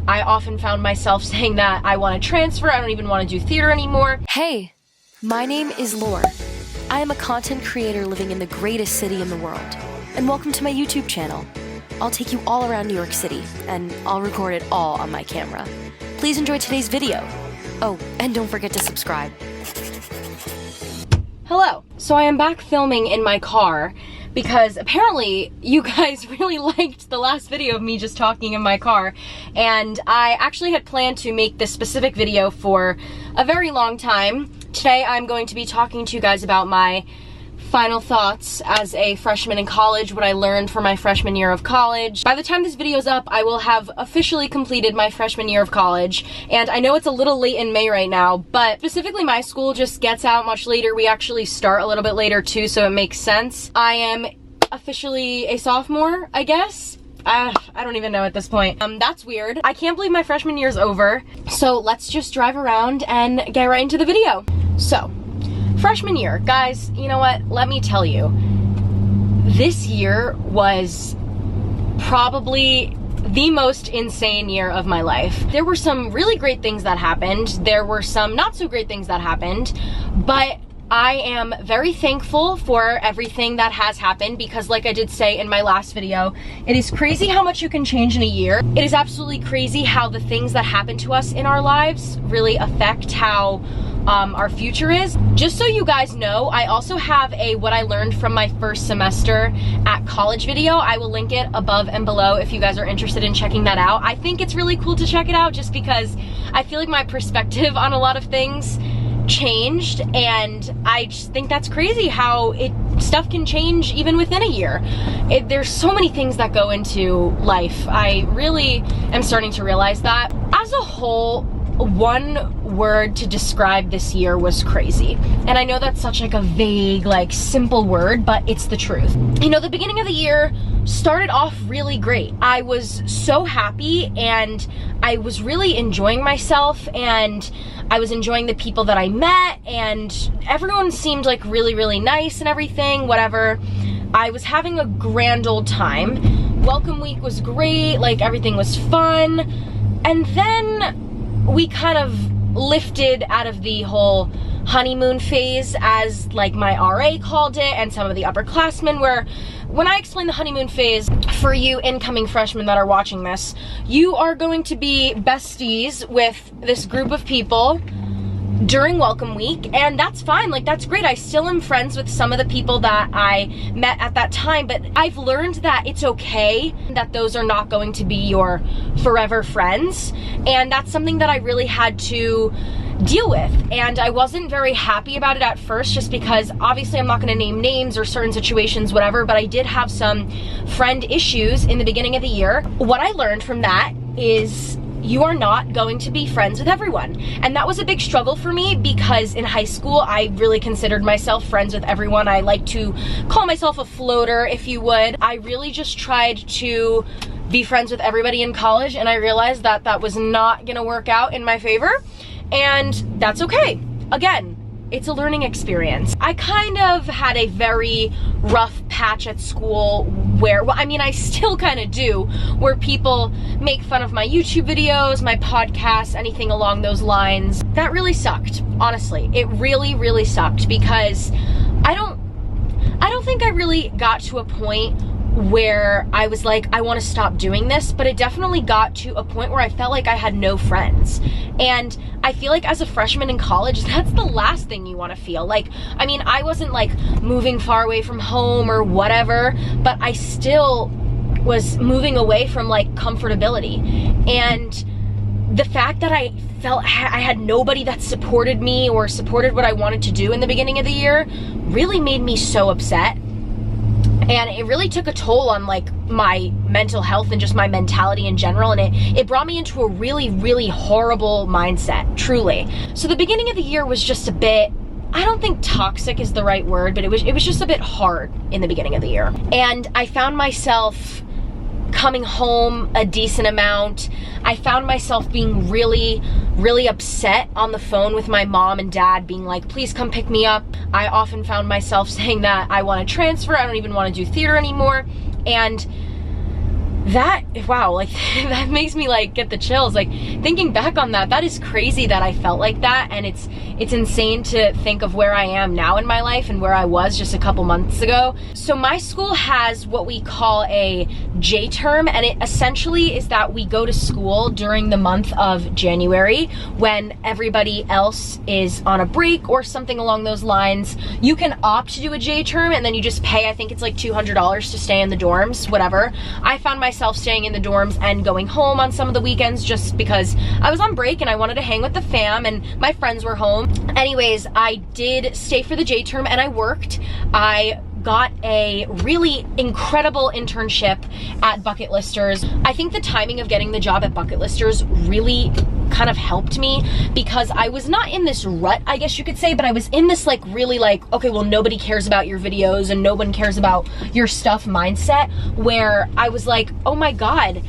I often found myself saying that I want to transfer, I don't even want to do theater anymore. Hey, my name is Laur. I am a content creator living in the greatest city in the world. And welcome to my YouTube channel. I'll take you all around New York City, and I'll record it all on my camera. Please enjoy today's video. Oh, and don't forget to subscribe. Hello. So I am back filming in my car because apparently you guys really liked the last video of me just talking in my car, and I actually had planned to make this specific video for a very long time. Today I'm going to be talking to you guys about my final thoughts as a freshman in college, what I learned for my freshman year of college. By the time this video's up, I will have officially completed my freshman year of college, and I know it's a little late in May right now, but specifically my school just gets out much later. We actually start a little bit later too, so it makes sense. I am officially a sophomore, I guess. I don't even know at this point. That's weird. I can't believe my freshman year's over, so let's just drive around and get right into the video. So, freshman year, guys, you know what? Let me tell you, this year was probably the most insane year of my life. There were some really great things that happened. There were some not so great things that happened, but I am very thankful for everything that has happened because, like I did say in my last video, it is crazy how much you can change in a year. It is absolutely crazy how the things that happen to us in our lives really affect how our future is. Just so you guys know, I also have a what I learned from my first semester at college video. I will link it above and below if you guys are interested in checking that out. I think it's really cool to check it out just because I feel like my perspective on a lot of things changed, and I just think that's crazy how stuff can change even within a year. There's so many things that go into life. I really am starting to realize that. As a whole, one word to describe this year was crazy. And I know that's such like a vague, like simple word, but it's the truth. You know, the beginning of the year started off really great. I was so happy and I was really enjoying myself, and I was enjoying the people that I met, and everyone seemed like really, really nice and everything, whatever. I was having a grand old time. Welcome week was great, like everything was fun. And then we kind of lifted out of the whole honeymoon phase, as like my RA called it and some of the upperclassmen, where when I explain the honeymoon phase, for you incoming freshmen that are watching this, you are going to be besties with this group of people during welcome week, and that's fine, like that's great. I still am friends with some of the people that I met at that time, but I've learned that it's okay that those are not going to be your forever friends, and that's something that I really had to deal with. And I wasn't very happy about it at first, just because obviously I'm not going to name names or certain situations, whatever, but I did have some friend issues in the beginning of the year. What I learned from that is you are not going to be friends with everyone. And that was a big struggle for me because in high school, I really considered myself friends with everyone. I like to call myself a floater, if you would. I really just tried to be friends with everybody in college, and I realized that that was not gonna work out in my favor, and that's okay. Again, it's a learning experience. I kind of had a very rough patch at school where, well, I mean, I still kind of do, where people make fun of my YouTube videos, my podcasts, anything along those lines. That really sucked, honestly. It really, really sucked because I don't think I really got to a point where I was like, I want to stop doing this, but it definitely got to a point where I felt like I had no friends. And I feel like as a freshman in college, that's the last thing you want to feel. Like, I mean, I wasn't like moving far away from home or whatever, but I still was moving away from like comfortability. And the fact that I felt I had nobody that supported me or supported what I wanted to do in the beginning of the year really made me so upset. And it really took a toll on like my mental health and just my mentality in general, and it brought me into a really, really horrible mindset, truly. So the beginning of the year was just a bit, I don't think toxic is the right word, but it was just a bit hard in the beginning of the year. And I found myself coming home a decent amount. I found myself being really, really upset on the phone with my mom and dad, being like, please come pick me up. I often found myself saying that I want to transfer, I don't even want to do theater anymore. And wow, like that makes me like get the chills. Like thinking back on that, that is crazy that I felt like that, and it's insane to think of where I am now in my life and where I was just a couple months ago. So my school has what we call a J term, and it essentially is that we go to school during the month of January when everybody else is on a break or something along those lines. You can opt to do a J term and then you just pay, I think it's like $200 to stay in the dorms, whatever. I found myself staying in the dorms and going home on some of the weekends just because I was on break and I wanted to hang with the fam and my friends were home. Anyways, I did stay for the J term and I worked. I got a really incredible internship at Bucket Listers. I think the timing of getting the job at Bucket Listers really kind of helped me because I was not in this rut, I guess you could say, but I was in this like really like, okay, well, nobody cares about your videos and no one cares about your stuff mindset, where I was like, oh my God,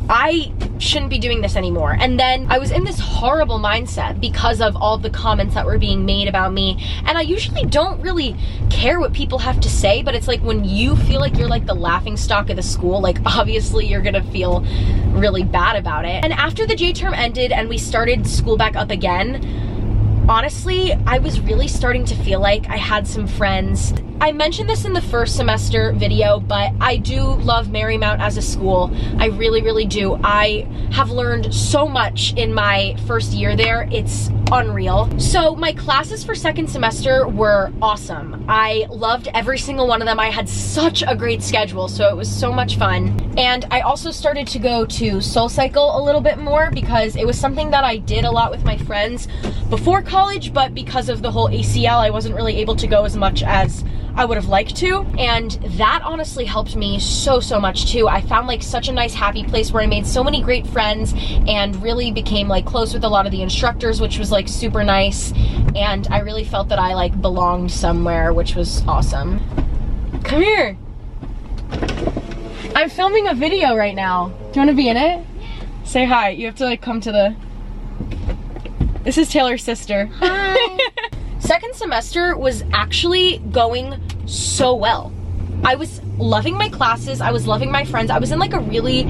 I shouldn't be doing this anymore. And then I was in this horrible mindset because of all the comments that were being made about me. And I usually don't really care what people have to say, but it's like when you feel like you're like the laughing stock of the school, like obviously you're gonna feel really bad about it. And after the J term ended and we started school back up again, honestly, I was really starting to feel like I had some friends. I mentioned this in the first semester video, but I do love Marymount as a school. I really, really do. I have learned so much in my first year there. It's unreal. So my classes for second semester were awesome. I loved every single one of them. I had such a great schedule, so it was so much fun. And I also started to go to SoulCycle a little bit more because it was something that I did a lot with my friends before college, but because of the whole ACL, I wasn't really able to go as much as I would have liked to, and that honestly helped me so much too. I found like such a nice happy place where I made so many great friends and really became like close with a lot of the instructors, which was like super nice, and I really felt that I like belonged somewhere, which was awesome. Come here. I'm filming a video right now. Do you want to be in it? Say hi. You have to like come to the... This is Taylor's sister. Hi. Second semester was actually going so well. I was loving my classes, I was loving my friends, I was in like a really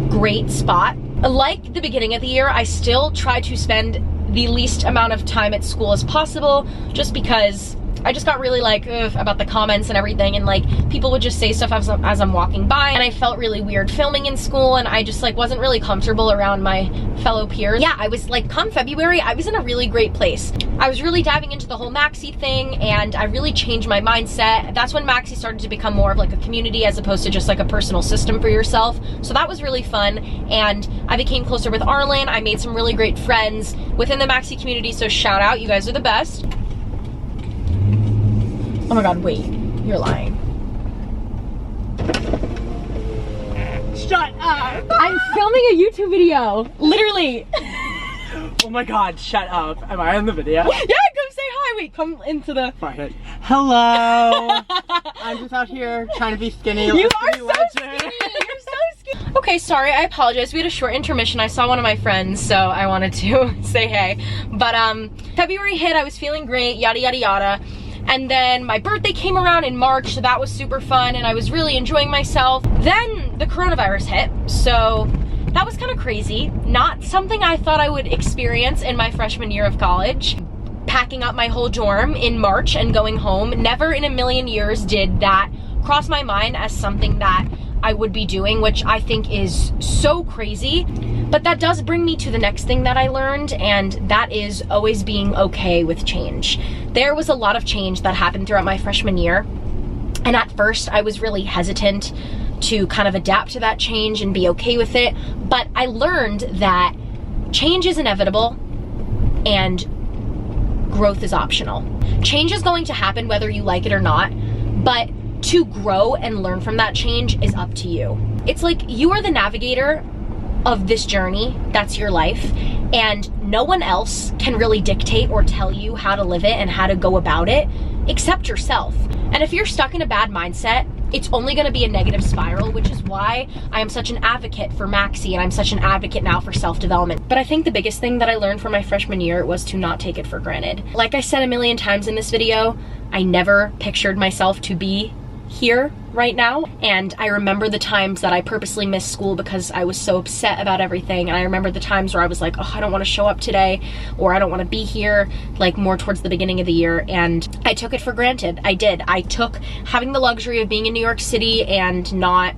great spot. Like the beginning of the year, I still try to spend the least amount of time at school as possible, just because I just got really like about the comments and everything, and like people would just say stuff as I'm walking by, and I felt really weird filming in school, and I just like wasn't really comfortable around my fellow peers. Yeah, I was like, come February, I was in a really great place. I was really diving into the whole Maxi thing, and I really changed my mindset. That's when Maxi started to become more of like a community as opposed to just like a personal system for yourself. So that was really fun, and I became closer with Arlen. I made some really great friends within the Maxi community, so shout out, you guys are the best. Oh my God, wait, you're lying. Shut up! I'm filming a YouTube video, literally. Oh my God, shut up. Am I on the video? Yeah, come say hi. Wait, come into the... Fine. Hello! I'm just out here trying to be skinny. You are so skinny! You're so skinny! Okay, sorry, I apologize. We had a short intermission. I saw one of my friends, so I wanted to say hey. But February hit, I was feeling great, yada yada yada. And then my birthday came around in March, so that was super fun, and I was really enjoying myself. Then the coronavirus hit, so that was kind of crazy. Not something I thought I would experience in my freshman year of college. Packing up my whole dorm in March and going home. Never in a million years did that cross my mind as something that I would be doing, which I think is so crazy. But that does bring me to the next thing that I learned, and that is always being okay with change. There was a lot of change that happened throughout my freshman year, and at first I was really hesitant to kind of adapt to that change and be okay with it, but I learned that change is inevitable and growth is optional. Change is going to happen whether you like it or not, but to grow and learn from that change is up to you. It's like you are the navigator of this journey, that's your life, and no one else can really dictate or tell you how to live it and how to go about it except yourself. And if you're stuck in a bad mindset, it's only going to be a negative spiral, which is why I am such an advocate for Maxi, and I'm such an advocate now for self-development. But I think the biggest thing that I learned from my freshman year was to not take it for granted. Like I said a million times in this video, I never pictured myself to be here right now, and I remember the times that I purposely missed school because I was so upset about everything, and I remember the times where I was like, oh, I don't want to show up today, or I don't want to be here, like more towards the beginning of the year, and I took it for granted. I did. I took having the luxury of being in New York City and not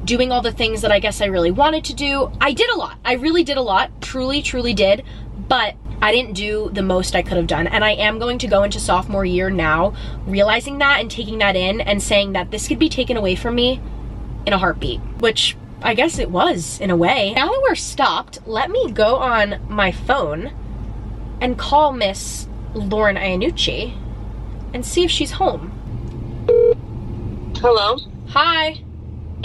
doing all the things that I guess I really wanted to do. I did a lot. I really did a lot. Truly, truly did. But I didn't do the most I could have done. And I am going to go into sophomore year now, realizing that and taking that in and saying that this could be taken away from me in a heartbeat, which I guess it was in a way. Now that we're stopped, let me go on my phone and call Miss Lauren Iannucci and see if she's home. Hello? Hi.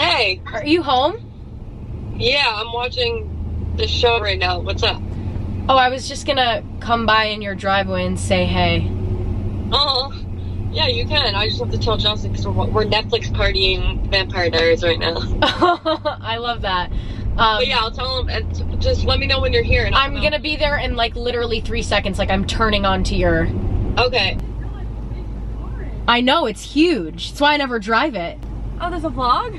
Hey. Are you home? Yeah, I'm watching the show right now. What's up? Oh, I was just gonna come by in your driveway and say hey. Oh, yeah, you can. I just have to tell Justin because we're Netflix partying Vampire Diaries right now. I love that. But yeah, I'll tell him, and just let me know when you're here. And I'm gonna be there in like literally 3 seconds, like I'm turning onto your... Okay. I know, it's huge. That's why I never drive it. Oh, there's a vlog?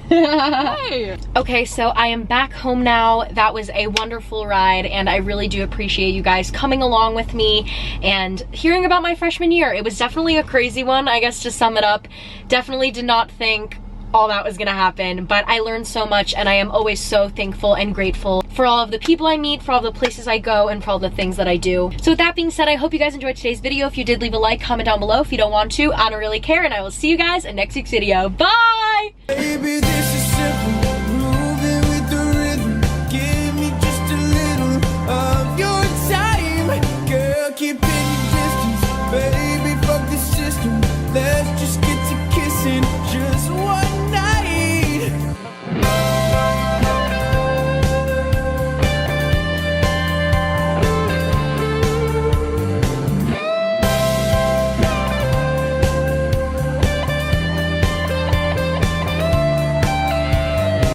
Hey! Okay, so I am back home now. That was a wonderful ride, and I really do appreciate you guys coming along with me and hearing about my freshman year. It was definitely a crazy one, I guess, to sum it up. Definitely did not think all that was gonna happen, but I learned so much, and I am always so thankful and grateful for all of the people I meet, for all the places I go, and for all the things that I do. So with that being said, I hope you guys enjoyed today's video. If you did, leave a like, comment down below. If you don't want to, I don't really care, and I will see you guys in next week's video. Bye! Baby, this is